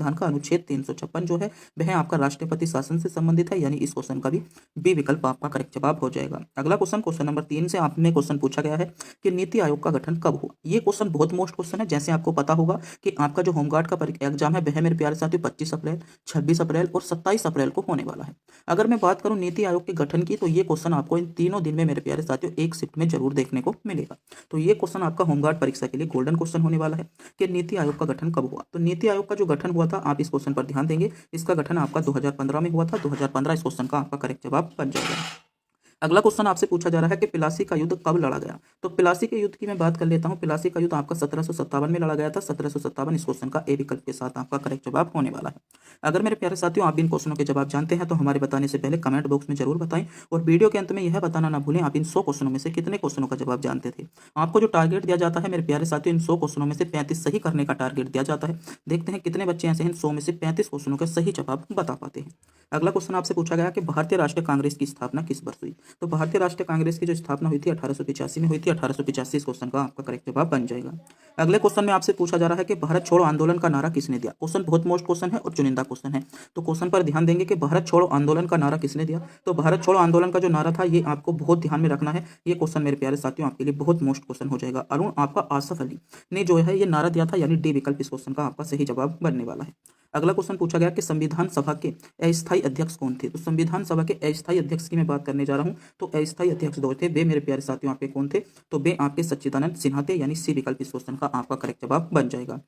संविधान का अनुच्छेद 356 जो है वह आपका राष्ट्रपति शासन से संबंधित है, यानी इस क्वेश्चन का भी बी विकल्प आपका करेक्ट जवाब हो जाएगा। अगला क्वेश्चन, क्वेश्चन नंबर 3 से आपने क्वेश्चन पूछा गया है कि नीति आयोग का गठन कब हुआ। ये क्वेश्चन बहुत मोस्ट क्वेश्चन है। जैसे आपको पता होगा कि आपका जो होमगार्ड का एग्जाम है वह मेरे प्यारे साथियों 25 अप्रैल, 26 अप्रैल और 27 अप्रैल को होने वाला है। अगर मैं बात करूं नीति आयोग के गठन की, तो ये क्वेश्चन आपको इन तीनों दिन में मेरे प्यारे साथियों एक शिफ्ट में जरूर देखने को मिलेगा। तो ये क्वेश्चन आपका होमगार्ड परीक्षा के लिए गोल्डन क्वेश्चन होने वाला है कि नीति आयोग का गठन कब हुआ। तो नीति आयोग का जो गठन हुआ था, आप इस क्वेश्चन पर ध्यान देंगे, इसका गठन आपका 2015 में हुआ था। 2015 इस क्वेश्चन का आपका करेक्ट जवाब बन जाएगा। अगला क्वेश्चन आपसे पूछा जा रहा है कि प्लासी का युद्ध कब लड़ा गया। तो प्लासी के युद्ध की मैं बात कर लेता हूं। प्लासी का युद्ध आपका 1757 में लड़ा गया था। 1757 इस क्वेश्चन का ए विकल्प के साथ आपका करेक्ट जवाब होने वाला है। अगर मेरे प्यारे साथियों आप इन क्वेश्चनों के जवाब जानते हैं तो हमारे बताने से पहले कमेंट बॉक्स में जरूर बताएं, और वीडियो के अंत में यह बताना ना भूलें आप इन 100 क्वेश्चनों में से कितने क्वेश्चनों का जवाब जानते थे। आपको जो टारगेट दिया जाता है मेरे प्यारे साथियों, इन 100 क्वेश्चनों में से 35 सही करने का टारगेट दिया जाता है। देखते हैं कितने बच्चे ऐसे हैं 100 में से 35 क्वेश्चनों के सही जवाब बता पाते हैं। अगला क्वेश्चन आपसे पूछा गया कि भारतीय राष्ट्रीय कांग्रेस की स्थापना किस वर्ष हुई। तो भारतीय राष्ट्रीय कांग्रेस की जो स्थापना हुई थी 1885 में हुई थी। 1885 इस क्वेश्चन का आपका करेक्ट जवाब बन जाएगा। अगले क्वेश्चन में आपसे पूछा जा रहा है कि भारत छोड़ो आंदोलन का नारा किसने दिया। क्वेश्चन बहुत मोस्ट क्वेश्चन है और चुनिंदा क्वेश्चन है। तो क्वेश्चन पर ध्यान देंगे कि भारत छोड़ो आंदोलन का नारा किसने दिया। तो भारत छोड़ो आंदोलन का जो नारा था ये आपको बहुत ध्यान में रखना है। ये क्वेश्चन मेरे प्यारे साथियों आपके लिए बहुत मोस्ट क्वेश्चन हो जाएगा। अरुण आपका आसफ अली ने जो है ये नारा दिया था, यानी डी विकल्प इस क्वेश्चन का आपका सही जवाब बनने वाला है। अगला क्वेश्चन पूछा गया कि संविधान सभा के अस्थायी अध्यक्ष कौन थे। तो संविधान सभा के अस्थायी अध्यक्ष की मैं बात करने जा रहा हूं। तो अस्थायी अध्यक्ष दो थे, वे मेरे प्यारे साथियों आपके कौन थे। तो वे आपके सच्चिदानंद सिन्हा थे, यानी सी विकल्प इस क्वेश्चन का आपका करेक्ट जवाब बन जाएगा।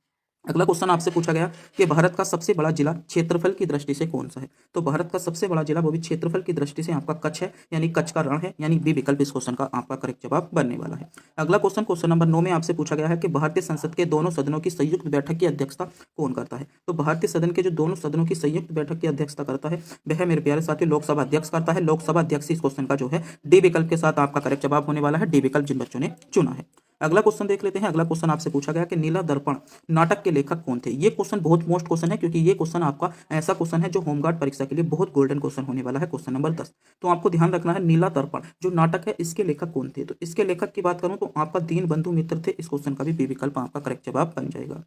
अगला क्वेश्चन आपसे पूछा गया कि भारत का सबसे बड़ा जिला क्षेत्रफल की दृष्टि से कौन सा है। तो भारत का सबसे बड़ा जिला वो भी क्षेत्रफल की दृष्टि से आपका कच्छ है, यानी कच्छ का रण है, यानी बी विकल्प इस क्वेश्चन का आपका करेक्ट जवाब बनने वाला है। अगला क्वेश्चन, क्वेश्चन नंबर 9 में आपसे पूछा गया है कि भारतीय संसद के दोनों सदनों की संयुक्त बैठक की अध्यक्षता कौन करता है। तो भारतीय सदन के जो दोनों सदनों की संयुक्त बैठक की अध्यक्षता करता है वह मेरे प्यारे साथियों लोकसभा अध्यक्ष करता है। लोकसभा अध्यक्ष इस क्वेश्चन का जो है डी विकल्प के साथ आपका करेक्ट जवाब होने वाला है। डी विकल्प जिन बच्चों ने चुना है। अगला क्वेश्चन देख लेते हैं। अगला क्वेश्चन आपसे पूछा गया कि नीला दर्पण नाटक के लेखक कौन थे। ये क्वेश्चन बहुत मोस्ट क्वेश्चन है, क्योंकि ये क्वेश्चन आपका ऐसा क्वेश्चन है जो होमगार्ड परीक्षा के लिए बहुत गोल्डन क्वेश्चन होने वाला है। क्वेश्चन नंबर 10, तो आपको ध्यान रखना है नीला दर्पण जो नाटक है इसके लेखक कौन थे। तो इसके लेखक की बात करूं तो आपका दीनबंधु मित्र थे। इस क्वेश्चन का भी बी विकल्प आपका करेक्ट जवाब बन जाएगा।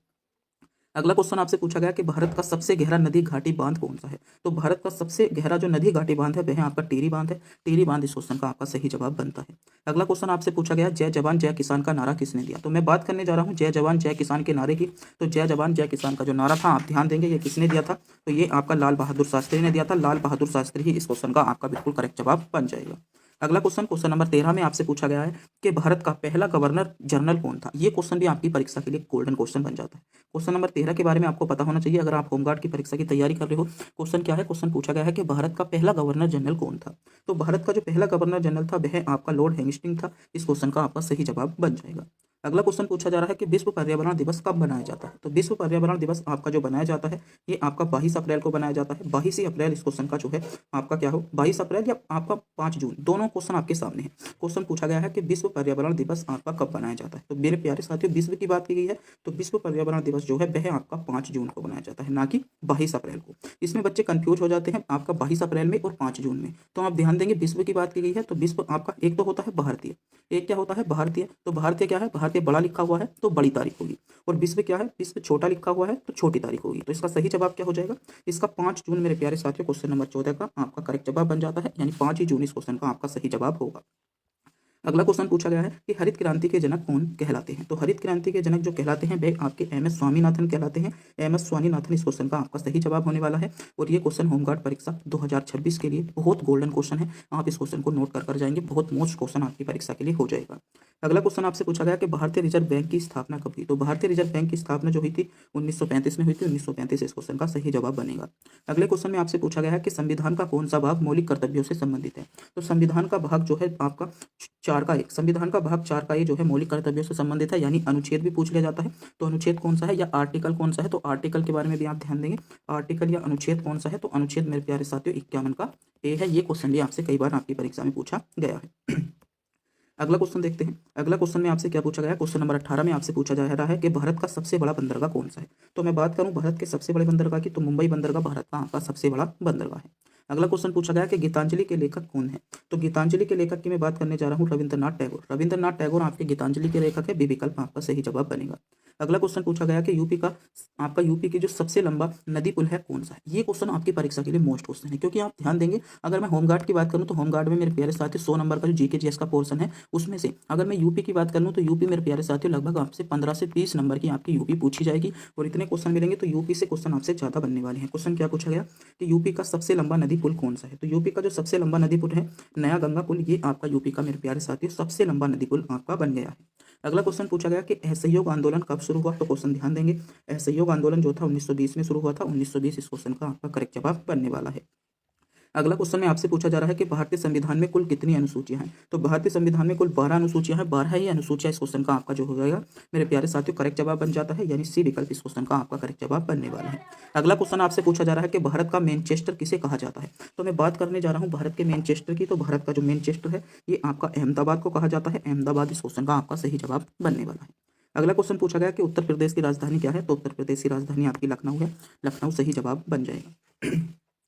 अगला क्वेश्चन आपसे पूछा गया कि भारत का सबसे गहरा नदी घाटी बांध कौन सा है। तो भारत का सबसे गहरा जो नदी घाटी बांध है वह आपका टिहरी बांध है। टिहरी बांध इस क्वेश्चन का आपका सही जवाब बनता है। अगला क्वेश्चन आपसे पूछा गया जय जवान जय किसान का नारा किसने दिया। तो मैं बात करने जा रहा हूँ जय जवान जय किसान के नारे की। तो जय जवान जय किसान का जो नारा था आप ध्यान देंगे ये किसने दिया था। तो ये आपका लाल बहादुर शास्त्री ने दिया था। लाल बहादुर शास्त्री ही इस क्वेश्चन का आपका बिल्कुल करेक्ट जवाब बन जाएगा। अगला क्वेश्चन, क्वेश्चन नंबर 13 में आपसे पूछा गया है कि भारत का पहला गवर्नर जनरल कौन था। ये क्वेश्चन भी आपकी परीक्षा के लिए गोल्डन क्वेश्चन बन जाता है। क्वेश्चन नंबर 13 के बारे में आपको पता होना चाहिए अगर आप होमगार्ड की परीक्षा की तैयारी कर रहे हो। क्वेश्चन क्या है, क्वेश्चन पूछा गया है कि भारत का पहला गवर्नर जनरल कौन था। तो भारत का जो पहला गवर्नर जनरल था वह आपका लॉर्ड हेमिस्टिंग था। इस क्वेश्चन का आपका सही जवाब बन जाएगा। अगला क्वेश्चन पूछा जा रहा है कि विश्व पर्यावरण दिवस कब मनाया जाता है। तो विश्व पर्यावरण दिवस आपका जो बनाया जाता है ये आपका 22 अप्रैल को बनाया जाता है। 22 अप्रैल इस क्वेश्चन का जो है आपका क्या हो, 22 अप्रैल या आपका 5 जून, दोनों क्वेश्चन आपके सामने है। क्वेश्चन पूछा गया है कि विश्व पर्यावरण दिवस आपका कब बनाया जाता है। तो मेरे प्यारे साथियों विश्व की बात की गई है तो विश्व पर्यावरण दिवस जो है वह आपका 5 जून को बनाया जाता है, ना कि 22 अप्रैल को। इसमें बच्चे कंफ्यूज हो जाते हैं आपका 22 अप्रैल में और 5 जून में। तो आप ध्यान देंगे विश्व की बात की गई है तो विश्व आपका एक तो होता है भारतीय, एक क्या होता है भारतीय। तो भारतीय क्या है, भारतीय बड़ा लिखा हुआ है तो बड़ी तारीख होगी, और विश्व क्या है, विश्व छोटा लिखा हुआ है तो छोटी तारीख होगी। तो इसका सही जवाब क्या हो जाएगा, इसका 5 जून मेरे प्यारे साथियों क्वेश्चन नंबर 14 का आपका करेक्ट जवाब बन जाता है, यानी 5 ही जून इस क्वेश्चन का आपका सही जवाब होगा। अगला क्वेश्चन पूछा गया है कि हरित क्रांति के जनक कौन कहलाते हैं। तो हरित क्रांति के जनक जो कहलाते हैं वे आपके एम एस स्वामीनाथन कहलाते हैं। एम एस स्वामीनाथन इस क्वेश्चन का आपका सही जवाब होने वाला है, और ये क्वेश्चन होमगार्ड परीक्षा 2026 के लिए बहुत गोल्डन क्वेश्चन है। आप इस क्वेश्चन को नोट कर जाएंगे, बहुत मोस्ट क्वेश्चन आपकी परीक्षा के लिए हो जाएगा। अगला क्वेश्चन आपसे पूछा गया कि भारतीय रिजर्व बैंक की स्थापना कब हुई। तो भारतीय रिजर्व बैंक की स्थापना जो हुई थी 1935 में हुई थी। 1935 इस क्वेश्चन का सही जवाब बनेगा। अगले क्वेश्चन में आपसे पूछा गया है कि संविधान का कौन सा भाग मौलिक कर्तव्यों से संबंधित है। तो संविधान का भाग जो है आपका 4 का 1, संविधान का भाग 4 का ये जो है मौलिक कर्तव्यों से संबंधित है, यानी अनुच्छेद भी पूछ लिया जाता है। तो अनुच्छेद कौन सा है या आर्टिकल कौन सा है, तो आर्टिकल के बारे में भी आप ध्यान देंगे। आर्टिकल या अनुच्छेद कौन सा है, तो अनुच्छेद मेरे प्यारे साथियों 51 का ए है। ये क्वेश्चन भी आपसे कई बार आपकी परीक्षा में पूछा गया है। अगला क्वेश्चन देखते हैं। अगला क्वेश्चन में आपसे क्या पूछा गया है, क्वेश्चन नंबर 18 में आपसे पूछा जा रहा है कि भारत का सबसे बड़ा बंदरगाह कौन सा है। तो मैं बात करूं भारत के सबसे बड़े बंदरगाह की, तो मुंबई बंदरगाह भारत का आपका सबसे बड़ा बंदरगाह है। अगला क्वेश्चन पूछा गया कि गीतांजलि के लेखक कौन है। तो गीतांजलि के लेखक की मैं बात करने जा रहा हूँ रविंद्रनाथ टैगोर। रविंद्रनाथ टैगोर आपके गीतांजलि के लेखक है, बी विकल्प आपका सही जवाब बनेगा। अगला क्वेश्चन पूछा गया कि यूपी की जो सबसे लंबा नदी पुल है कौन सा है। ये क्वेश्चन आपकी परीक्षा के लिए मोस्ट क्वेश्चन है, क्योंकि आप ध्यान देंगे अगर मैं होमगार्ड की बात करूं तो होमगार्ड में मेरे प्यारे साथियों 100 नंबर का जो जीके जीएस का पोर्शन है उसमें से अगर मैं यूपी की बात कर लूं तो यूपी मेरे प्यारे साथियों लगभग आपसे 15 से 20 नंबर की आपकी यूपी पूछी जाएगी और इतने क्वेश्चन मिलेंगे तो यूपी से क्वेश्चन आपसे ज़्यादा बनने वाले हैं। क्वेश्चन क्या पूछा गया कि यूपी का सबसे लंबा नदी पुल कौन सा है। तो यूपी का जो सबसे लंबा नदी पुल है नया गंगा पुल, ये आपका यूपी का मेरे प्यारे साथियों सबसे लंबा नदी पुल आपका बन गया है। अगला क्वेश्चन पूछा गया कि असहयोग आंदोलन कब शुरू हुआ। तो क्वेश्चन ध्यान देंगे, असहयोग आंदोलन जो था 1920 में शुरू हुआ था। 1920 इस क्वेश्चन का आपका करेक्ट जवाब बनने वाला है। अगला क्वेश्चन में आपसे पूछा जा रहा है कि भारतीय संविधान में कुल कितनी अनुसूचियां हैं। तो भारतीय संविधान में कुल 12 अनुसूचियां हैं। 12 ही अनुसूचियां इस क्वेश्चन का आपका जो हो जाएगा मेरे प्यारे साथियों करेक्ट जवाब बन जाता है, यानी सी विकल्प इस क्वेश्चन का आपका करेक्ट जवाब बनने वाला है। अगला क्वेश्चन आपसे पूछा जा रहा है कि भारत का मैनचेस्टर किसे कहा जाता है। तो मैं बात करने जा रहा हूँ भारत के मैनचेस्टर की। तो भारत का जो मैनचेस्टर है ये आपका अहमदाबाद को कहा जाता है। अहमदाबाद इस क्वेश्चन का आपका सही जवाब बनने वाला है। अगला क्वेश्चन पूछा गया कि उत्तर प्रदेश की राजधानी क्या है। तो उत्तर प्रदेश की राजधानी आपकी लखनऊ है। लखनऊ सही जवाब बन जाएगा।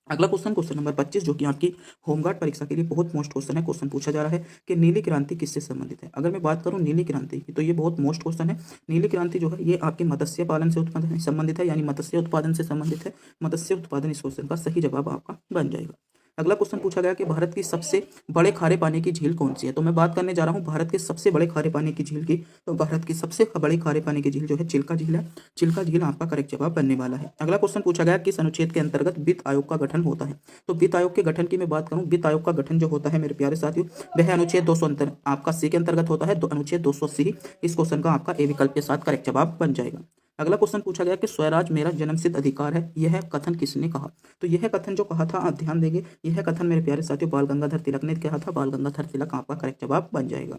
अगला क्वेश्चन नंबर 25 जो कि आपकी होमगार्ड परीक्षा के लिए बहुत मोस्ट क्वेश्चन है। क्वेश्चन पूछा जा रहा है कि नीली क्रांति किससे संबंधित है। अगर मैं बात करूं नीली क्रांति की तो ये बहुत मोस्ट क्वेश्चन है। नीली क्रांति जो है ये आपके मत्स्य पालन से उत्पादन संबंधित है, यानी मत्स्य उत्पादन से संबंधित है। मत्स्य उत्पादन इस क्वेश्चन का सही जवाब आपका बन जाएगा। अगला क्वेश्चन पूछा गया कि भारत की सबसे बड़े खारे पानी की झील कौन सी है। तो मैं बात करने जा रहा हूँ भारत के सबसे बड़े खारे पानी की झील की। तो भारत की सबसे बड़ी खारे पानी की झील जो है चिल्का झील है। चिल्का झील आपका करेक्ट जवाब बनने वाला है। अगला क्वेश्चन पूछा गया किस अनुच्छेद के अंतर्गत वित्त आयोग का गठन होता है। तो वित्त आयोग के गठन की मैं बात करूं, वित्त आयोग का गठन जो होता है मेरे प्यारे साथियों वह अनुच्छेद 200 आपका सी के अंतर्गत होता है। अनुच्छेद 280 इस क्वेश्चन का आपका ए विकल्प के साथ करेक्ट जवाब बन जाएगा। अगला क्वेश्चन पूछा गया कि स्वराज मेरा जन्मसिद्ध अधिकार है, यह कथन किसने कहा। तो यह कथन जो कहा था आप ध्यान देंगे, यह कथन मेरे प्यारे साथियों बाल गंगाधर तिलक ने कहा था। बाल गंगाधर तिलक आपका करेक्ट जवाब बन जाएगा।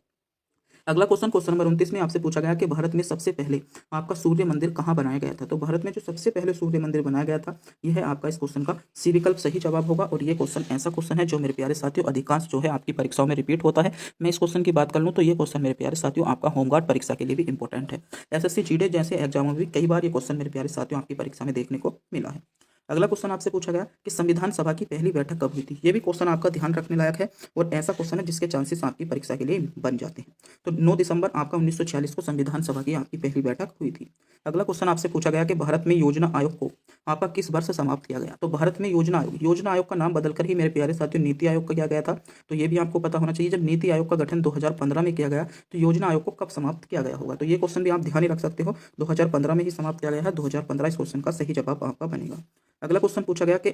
अगला क्वेश्चन नंबर 29 में आपसे पूछा गया कि भारत में सबसे पहले आपका सूर्य मंदिर कहाँ बनाया गया था। तो भारत में जो सबसे पहले सूर्य मंदिर बनाया गया था यह आपका इस क्वेश्चन का सी विकल्प सही जवाब होगा। और ये क्वेश्चन ऐसा क्वेश्चन है जो मेरे प्यारे साथियों अधिकांश जो है आपकी परीक्षाओं में रिपीट होता है। मैं इस क्वेश्चन की बात कर लूँ तो ये क्वेश्चन मेरे प्यारे साथियों आपका होमगार्ड परीक्षा के लिए भी इंपॉर्टेंट है। एसएससी जीडी जैसे एग्जामों में भी कई बार ये क्वेश्चन मेरे प्यारे साथियों आपकी परीक्षा में देखने को मिला है। अगला क्वेश्चन आपसे पूछा गया कि संविधान सभा की पहली बैठक कब हुई थी। ये भी क्वेश्चन आपका ध्यान रखने लायक है और ऐसा क्वेश्चन है जिसके चांसेस आपकी परीक्षा के लिए बन जाते हैं। तो 9 दिसंबर आपका 1946 को संविधान सभा की आपकी पहली बैठक हुई थी। अगला क्वेश्चन आपसे पूछा गया कि भारत में योजना आयोग को आपका किस वर्ष समाप्त किया गया। तो भारत में योजना आयोग का नाम बदलकर ही मेरे प्यारे साथियों नीति आयोग किया गया था। तो ये भी आपको पता होना चाहिए। जब नीति आयोग का गठन 2015 में किया गया तो योजना आयोग को कब समाप्त किया गया होगा। तो ये क्वेश्चन भी आप ध्यान ही रख सकते हो, 2015 में ही समाप्त किया गया है। 2015 इस क्वेश्चन का सही जवाब आपका बनेगा। अगला क्वेश्चन पूछा गया कि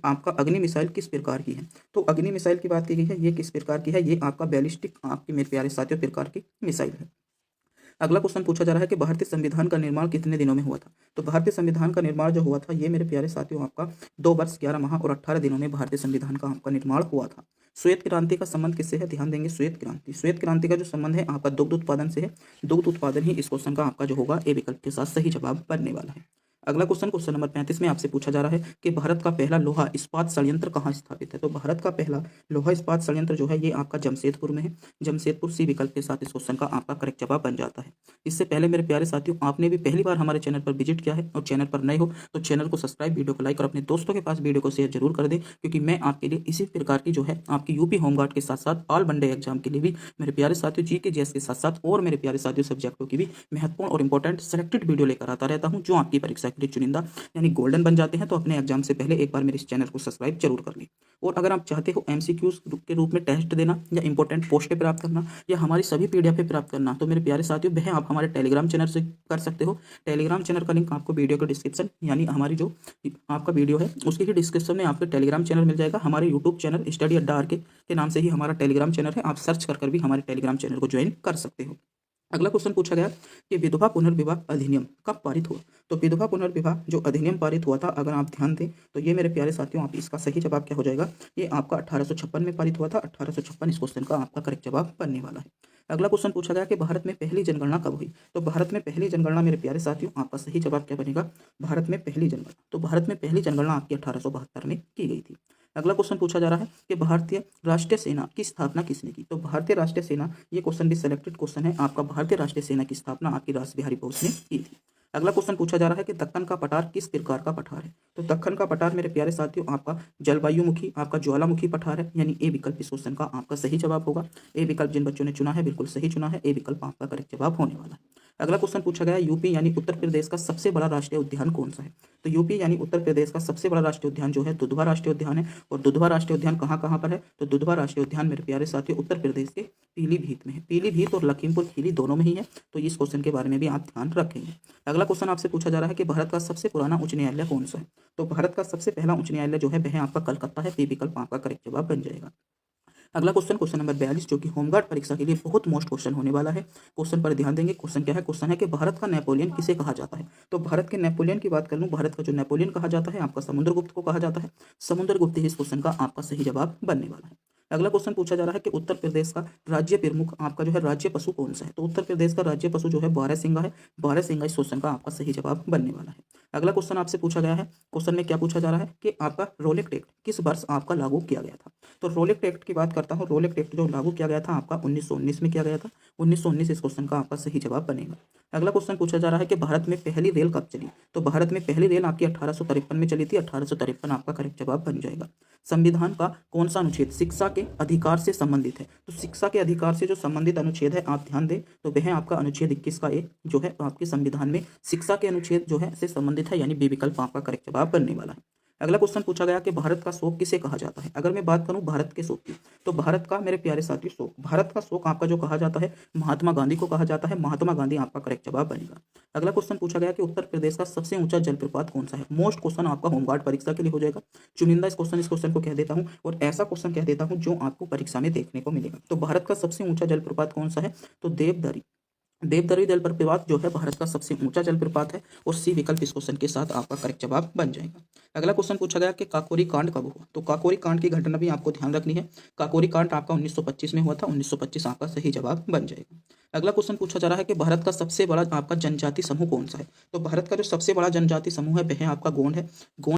आपका अग्नि मिसाइल किस प्रकार की है। तो अग्नि मिसाइल की बात की गई है, ये किस प्रकार की है, ये आपका बैलिस्टिक आपके मेरे प्यारे साथियों प्रकार की मिसाइल है। अगला क्वेश्चन पूछा जा रहा है कि भारतीय संविधान का निर्माण कितने दिनों में हुआ था। तो भारतीय संविधान का निर्माण जो हुआ था ये मेरे प्यारे साथियों आपका 2 वर्ष 11 माह और 18 दिनों में भारतीय संविधान का आपका निर्माण हुआ था। श्वेत क्रांति का संबंध किससे है, ध्यान देंगे। श्वेत क्रांति का जो संबंध है आपका दुग्ध उत्पादन से है। दुग्ध उत्पादन ही इस क्वेश्चन का आपका जो होगा ए विकल्प के साथ सही जवाब बनने वाला है। अगला क्वेश्चन नंबर 35 में आपसे पूछा जा रहा है कि भारत का पहला लोहा इस्पात संयंत्र कहाँ स्थापित है। तो भारत का पहला लोहा इस्पात संयंत्र जो है ये आपका जमशेदपुर में है। जमशेदपुर सी विकल्प के साथ इस क्वेश्चन का आपका करेक्ट जवाब बन जाता है। इससे पहले मेरे प्यारे साथियों आपने भी पहली बार हमारे चैनल पर विजिट किया है और चैनल पर नए हो तो चैनल को सब्सक्राइब, वीडियो को लाइक और अपने दोस्तों के पास वीडियो को शेयर जरूर कर दें, क्योंकि मैं आपके लिए इसी प्रकार की जो है आपकी यूपी होमगार्ड के साथ साथ ऑल वनडे एग्जाम के लिए भी मेरे प्यारे साथियों जीके जीएस के साथ साथ और मेरे प्यारे साथियों सब्जेक्टों की भी महत्वपूर्ण और इंपॉर्टेंट सेलेक्टेड वीडियो लेकर आता रहता हूं, जो आपकी परीक्षा के लिए चुनिंदा यानी गोल्डन बन जाते हैं। तो अपने एग्जाम से पहले एक बार मेरे इस चैनल को सब्सक्राइब जरूर कर लें। और अगर आप चाहते हो एमसीक्यूज के रूप में टेस्ट देना या इंपॉर्टेंट पोस्टें प्राप्त करना या हमारी सभी पीडीएफ प्राप्त करना, तो मेरे प्यारे साथियों वह आप हमारे टेलीग्राम चैनल से कर सकते हो। टेलीग्राम चैनल का लिंक आपको वीडियो के डिस्क्रिप्शन यानी हमारी जो आपका वीडियो है उसके ही डिस्क्रिप्शन में आपको टेलीग्राम चैनल मिल जाएगा। हमारे यूट्यूब चैनल स्टडी अड्डा आर के नाम से ही हमारा टेलीग्राम चैनल है। आप सर्च कर भी हमारे टेलीग्राम चैनल को ज्वाइन कर सकते हो। अगला क्वेश्चन पूछा गया कि विधवा पुनर्विवाह अधिनियम कब पारित हुआ। तो विधवा पुनर्विवाह जो अधिनियम पारित हुआ था, अगर आप ध्यान दें तो ये मेरे प्यारे साथियों आप इसका सही जवाब क्या हो जाएगा, ये आपका 1856 में पारित हुआ था। 1856 इस क्वेश्चन का आपका करेक्ट जवाब बनने वाला है। अगला क्वेश्चन पूछा गया कि भारत में पहली जनगणना कब हुई। तो भारत में पहली जनगणना मेरे प्यारे साथियों आपका सही जवाब क्या बनेगा, भारत में पहली जनगणना। तो भारत में पहली जनगणना आपकी 1872 में की गई थी। अगला क्वेश्चन पूछा जा रहा है कि भारतीय राष्ट्रीय सेना की स्थापना किसने की। तो भारतीय राष्ट्रीय सेना, ये क्वेश्चन भी सिलेक्टेड क्वेश्चन है आपका, भारतीय राष्ट्रीय सेना की स्थापना आपकी रास बिहारी बोस ने की थी। अगला क्वेश्चन पूछा जा रहा है कि दक्कन का पठार किस प्रकार का पठार है। तो दक्कन का पठार मेरे प्यारे साथियों आपका जलवायुमुखी आपका ज्वालामुखी पठार है, यानी ए विकल्प इस क्वेश्चन का आपका सही जवाब होगा। ए विकल्प जिन बच्चों ने चुना है बिल्कुल सही चुना है, ए विकल्प आपका करेक्ट जवाब होने वाला है। अगला क्वेश्चन पूछा गया यूपी यानी उत्तर प्रदेश का सबसे बड़ा राष्ट्रीय उद्यान कौन सा है। तो यूपी यानी उत्तर प्रदेश का सबसे बड़ा राष्ट्रीय उद्यान जो है दुधवा राष्ट्रीय उद्यान है। और दुधवा राष्ट्रीय उद्यान कहाँ कहाँ पर है, तो दुधवा राष्ट्रीय उद्यान मेरे प्यारे साथियों उत्तर प्रदेश के पीलीभीत में है। पीलीभीत और लखीमपुर खीरी दोनों में ही है, तो इस क्वेश्चन के बारे में भी आप ध्यान रखेंगे। अगला क्वेश्चन आपसे पूछा जा रहा है कि भारत का सबसे पुराना उच्च न्यायालय कौन सा है। तो भारत का सबसे पहला उच्च न्यायालय जो है वह आपका कलकत्ता है। बी विकल्प आपका करेक्ट जवाब बन जाएगा। अगला क्वेश्चन क्वेश्चन नंबर 42 जो कि होमगार्ड परीक्षा के लिए बहुत मोस्ट क्वेश्चन होने वाला है। क्वेश्चन पर ध्यान देंगे। क्वेश्चन क्या है, क्वेश्चन है कि भारत का नेपोलियन किसे कहा जाता है। तो भारत के नेपोलियन की बात कर लूं, भारत का जो नेपोलियन कहा जाता है आपका समुद्रगुप्त को कहा जाता है। समुद्रगुप्त ही इस क्वेश्चन का आपका सही जवाब बनने वाला है। अगला क्वेश्चन पूछा जा रहा है कि उत्तर प्रदेश का राज्य प्रमुख आपका जो है राज्य पशु कौन सा है। तो उत्तर प्रदेश का राज्य पशु जो है बारहसिंगा है। बारहसिंगा इस क्वेश्चन का आपका सही जवाब बनने वाला है। अगला क्वेश्चन आपसे पूछा गया है, क्वेश्चन में क्या पूछा जा रहा है कि आपका रोलेक्ट एक्ट किस वर्ष आपका लागू किया गया था। तो रोलेक्ट एक्ट की बात करता हूँ। रोलेक्ट एक्ट जो लागू किया गया था आपका 1919 में किया गया था। 1919 इस क्वेश्चन का आपका सही जवाब बनेगा। अगला क्वेश्चन पूछा जा रहा है कि भारत में पहली रेल कब चली। तो भारत में पहली रेल आपकी 1853 में चली थी। 1853 आपका करेक्ट जवाब बन जाएगा। संविधान का कौन सा अनुच्छेद शिक्षा के अधिकार से संबंधित है। तो शिक्षा के अधिकार से जो संबंधित अनुच्छेद है आप ध्यान दें तो वह आपका अनुच्छेद 21 का एक जो है आपके संविधान में शिक्षा के अनुच्छेद जो है से संबंधित है, यानी बी विकल्प आपका करेक्ट जवाब बनने वाला है। अगला क्वेश्चन पूछा गया कि भारत का शोक किसे कहा जाता है। अगर मैं बात करूं भारत के शोक की, तो भारत का मेरे प्यारे साथी शोक, भारत का शोक आपका जो कहा जाता है महात्मा गांधी को कहा जाता है। महात्मा गांधी आपका करेक्ट जवाब बनेगा। अगला क्वेश्चन पूछा गया कि उत्तर प्रदेश का सबसे ऊंचा जलप्रपात कौन सा है। मोस्ट क्वेश्चन आपका होमगार्ड परीक्षा के लिए हो जाएगा। चुनिंदा इस क्वेश्चन को कह देता हूँ और ऐसा क्वेश्चन कह देता हूँ जो आपको परीक्षा में देखने को मिलेगा। तो भारत का सबसे ऊंचा जलप्रपात कौन सा है, तो देवदरी जलप्रपात जो है भारत का सबसे ऊंचा जलप्रपात है। और सी विकल्प इस क्वेश्चन के साथ आपका करेक्ट जवाब बन जाएगा। अगला क्वेश्चन पूछा गया कि काकोरी कांड कब हुआ। तो काकोरी कांड की घटना भी आपको ध्यान रखनी है। काकोरी कांड आपका 1925 में हुआ था। 1925 आपका सही जवाब बन जाएगा। अगला क्वेश्चन पूछा जा रहा है कि भारत का सबसे बड़ा आपका जनजाति समूह कौन सा है। तो भारत का जो सबसे बड़ा जनजाति समूह है वह आपका गोंड है। गोंड